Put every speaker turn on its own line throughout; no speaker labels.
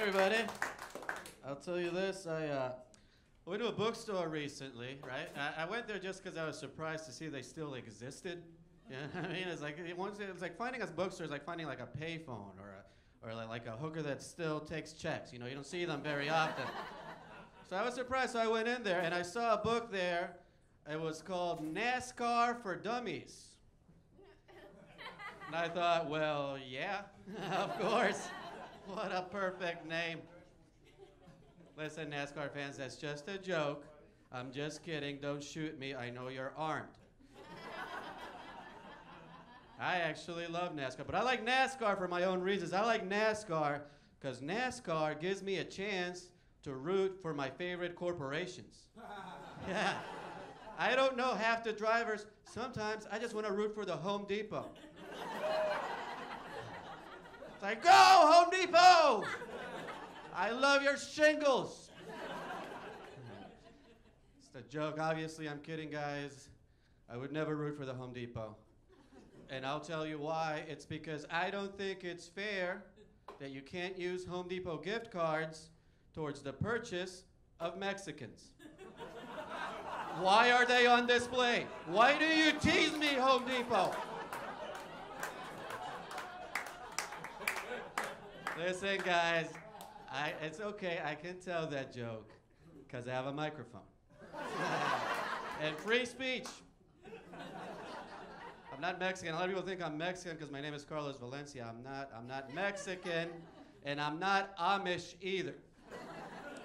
everybody. I'll tell you this. I went to a bookstore recently, right? I went there just because I was surprised to see they still existed. You know what I mean? It's like finding a bookstore is like finding like a payphone or like a hooker that still takes checks. You know, you don't see them very often. So I was surprised. So I went in there and I saw a book there. It was called NASCAR for Dummies. And I thought, well, yeah, of course. What a perfect name. Listen, NASCAR fans, that's just a joke. I'm just kidding. Don't shoot me. I know you're armed. I actually love NASCAR, but I like NASCAR for my own reasons. I like NASCAR because NASCAR gives me a chance to root for my favorite corporations. Yeah. I don't know half the drivers. Sometimes I just want to root for the Home Depot. It's like, go, Home Depot! I love your shingles. It's a joke. Obviously, I'm kidding, guys. I would never root for the Home Depot. And I'll tell you why. It's because I don't think it's fair that you can't use Home Depot gift cards towards the purchase of Mexicans. Why are they on display? Why do you tease me, Home Depot? Listen, guys, it's okay. I can tell that joke because I have a microphone. And free speech. I'm not Mexican. A lot of people think I'm Mexican because my name is Carlos Valencia. I'm not Mexican, and I'm not Amish either.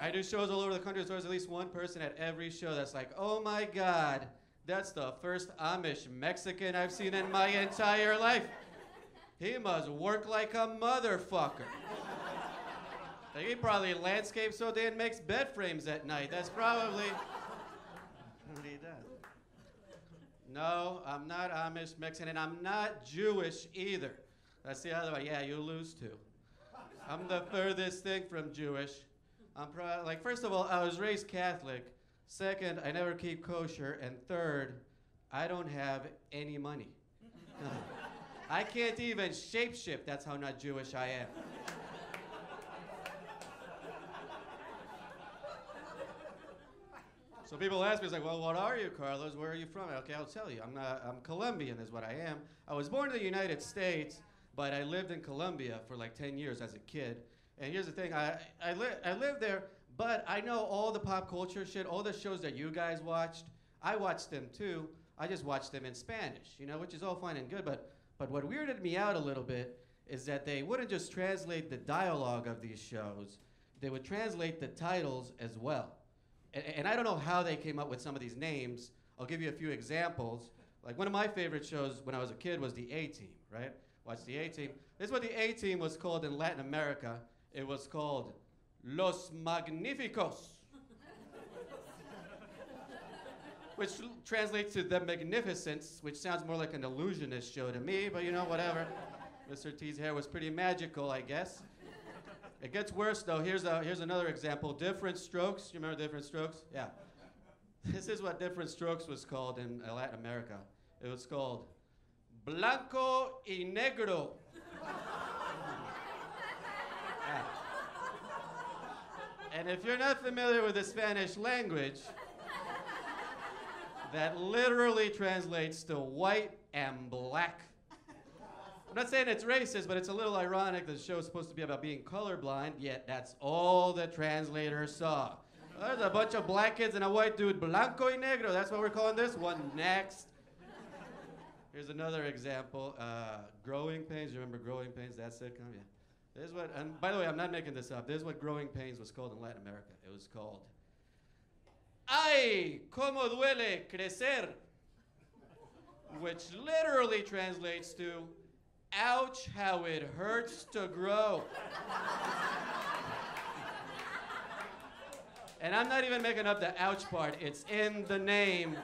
I do shows all over the country. There's always at least one person at every show that's like, oh my God, that's the first Amish Mexican I've seen in my entire life. He must work like a motherfucker. Like he probably landscapes so Dan makes bed frames at night. That's probably what he does. No, I'm not Amish Mexican, and I'm not Jewish either. That's the other way. Yeah, you lose too. I'm the furthest thing from Jewish. Like, first of all, I was raised Catholic. Second, I never keep kosher. And third, I don't have any money. I can't even shapeshift. That's how not Jewish I am. So people ask me, it's like, well, what are you, Carlos? Where are you from? Okay, I'll tell you. I'm Colombian is what I am. I was born in the United States, but I lived in Colombia for like 10 years as a kid. And here's the thing, I lived there, but I know all the pop culture shit, all the shows that you guys watched. I watched them too. I just watched them in Spanish, you know, which is all fine and good. But what weirded me out a little bit is that they wouldn't just translate the dialogue of these shows. They would translate the titles as well. And I don't know how they came up with some of these names. I'll give you a few examples. Like one of my favorite shows when I was a kid was the A-Team, right? Watch the A-Team. This is what the A-Team was called in Latin America. It was called Los Magnificos, which translates to The Magnificents, which sounds more like an illusionist show to me, but you know, whatever. Mr. T's hair was pretty magical, I guess. It gets worse, though. Here's another example. Different Strokes. You remember Different Strokes? Yeah. This is what Different Strokes was called in Latin America. It was called Blanco y Negro. Yeah. And if you're not familiar with the Spanish language, that literally translates to white and black. I'm not saying it's racist, but it's a little ironic that the show is supposed to be about being colorblind, yet that's all the translator saw. There's a bunch of black kids and a white dude, blanco y negro. That's what we're calling this one. Next. Here's another example. Growing Pains. You remember Growing Pains, that sitcom? Yeah. This is what, and by the way, I'm not making this up. This is what Growing Pains was called in Latin America. It was called Ay, como duele crecer, which literally translates to ouch, how it hurts to grow. And I'm not even making up the ouch part. It's in the name.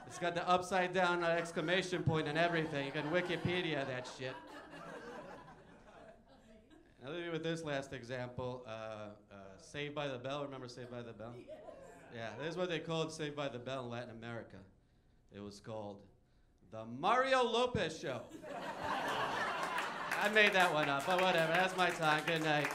It's got the upside down exclamation point and everything. You can Wikipedia that shit. I'll leave you with this last example. Saved by the Bell. Remember Saved by the Bell? Yeah, this is what they called Saved by the Bell in Latin America. It was called The Mario Lopez Show. I made that one up, but whatever. That's my time. Good night.